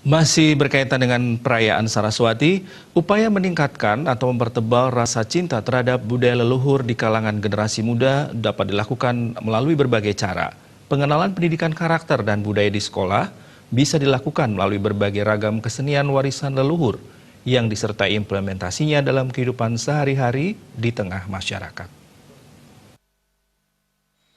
Masih berkaitan dengan perayaan Saraswati, upaya meningkatkan atau mempertebal rasa cinta terhadap budaya leluhur di kalangan generasi muda dapat dilakukan melalui berbagai cara. Pengenalan pendidikan karakter dan budaya di sekolah bisa dilakukan melalui berbagai ragam kesenian warisan leluhur yang disertai implementasinya dalam kehidupan sehari-hari di tengah masyarakat.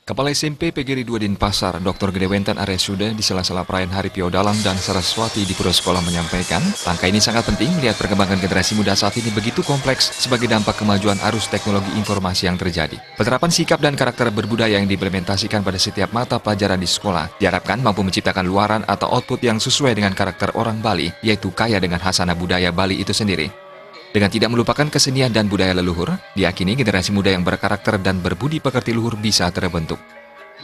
Kepala SMP PGRI 2 Denpasar, Dr. Gedewentan Aryasuda di sela-sela perayaan Hari Piodalang dan Saraswati di Pura Sekolah menyampaikan, langkah ini sangat penting melihat perkembangan generasi muda saat ini begitu kompleks sebagai dampak kemajuan arus teknologi informasi yang terjadi. Penerapan sikap dan karakter berbudaya yang diimplementasikan pada setiap mata pelajaran di sekolah diharapkan mampu menciptakan luaran atau output yang sesuai dengan karakter orang Bali, yaitu kaya dengan khasanah budaya Bali itu sendiri. Dengan tidak melupakan kesenian dan budaya leluhur, diyakini generasi muda yang berkarakter dan berbudi pekerti luhur bisa terbentuk.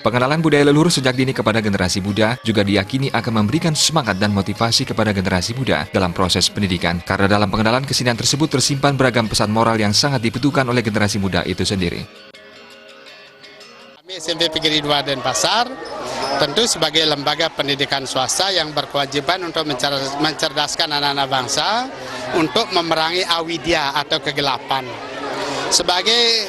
Pengenalan budaya leluhur sejak dini kepada generasi muda juga diyakini akan memberikan semangat dan motivasi kepada generasi muda dalam proses pendidikan, karena dalam pengenalan kesenian tersebut tersimpan beragam pesan moral yang sangat dibutuhkan oleh generasi muda itu sendiri. Kami SMP PGRI 2 Denpasar tentu sebagai lembaga pendidikan swasta yang berkewajiban untuk mencerdaskan anak-anak bangsa untuk memerangi awidya atau kegelapan. Sebagai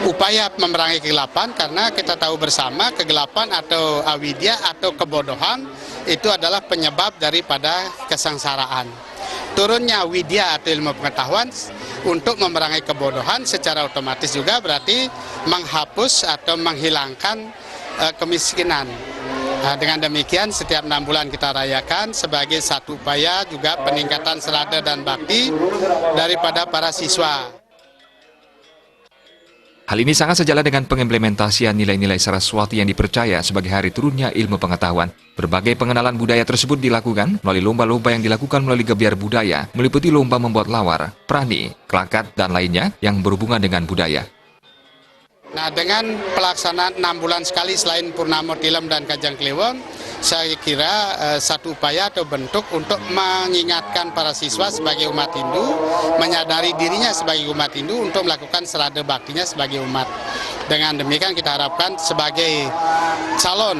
upaya memerangi kegelapan, karena kita tahu bersama kegelapan atau awidya atau kebodohan itu adalah penyebab daripada kesengsaraan. Turunnya widya atau ilmu pengetahuan untuk memerangi kebodohan secara otomatis juga berarti menghapus atau menghilangkan kemiskinan. Dengan demikian setiap 6 bulan kita rayakan sebagai satu upaya juga peningkatan serada dan bakti daripada para siswa. Hal ini sangat sejalan dengan pengimplementasian nilai-nilai Saraswati yang dipercaya sebagai hari turunnya ilmu pengetahuan. Berbagai pengenalan budaya tersebut dilakukan melalui lomba-lomba yang dilakukan melalui gebiar budaya, meliputi lomba membuat lawar, prani, kelakat, dan lainnya yang berhubungan dengan budaya. Nah, dengan pelaksanaan 6 bulan sekali selain Purnama Tilem dan Kajang Kliwon, saya kira satu upaya atau bentuk untuk mengingatkan para siswa sebagai umat Hindu, menyadari dirinya sebagai umat Hindu untuk melakukan serada baktinya sebagai umat. Dengan demikian kita harapkan sebagai calon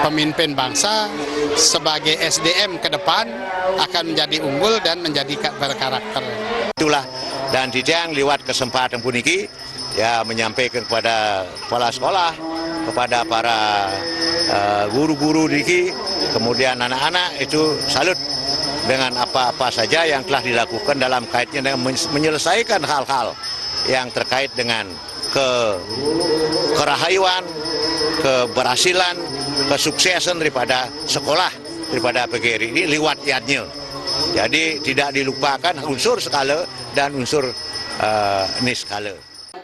pemimpin bangsa, sebagai SDM ke depan akan menjadi unggul dan menjadi berkarakter. Itulah, dan Dijang lewat kesempatan puniki ya menyampaikan kepada kepala sekolah, kepada para guru-guru diki, kemudian anak-anak itu salut dengan apa-apa saja yang telah dilakukan dalam kaitannya dengan menyelesaikan hal-hal yang terkait dengan kerahayuan, keberhasilan, kesuksesan daripada sekolah, daripada PGRI ini lewat yadnya. Jadi tidak dilupakan unsur skala dan unsur niskala.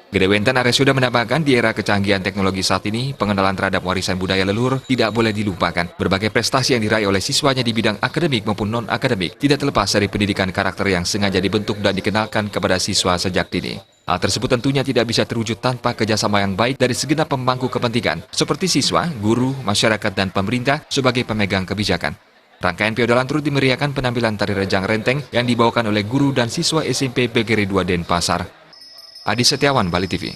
Gedewentan Aryasuda menambahkan di era kecanggihan teknologi saat ini, pengenalan terhadap warisan budaya leluhur tidak boleh dilupakan. Berbagai prestasi yang diraih oleh siswanya di bidang akademik maupun non-akademik tidak terlepas dari pendidikan karakter yang sengaja dibentuk dan dikenalkan kepada siswa sejak dini. Hal tersebut tentunya tidak bisa terwujud tanpa kerjasama yang baik dari segenap pemangku kepentingan, seperti siswa, guru, masyarakat, dan pemerintah sebagai pemegang kebijakan. Rangkaian Piodalang turut dimeriahkan penampilan tari rejang renteng yang dibawakan oleh guru dan siswa SMP PGRI 2 Denpasar. Adi Setiawan, Bali TV.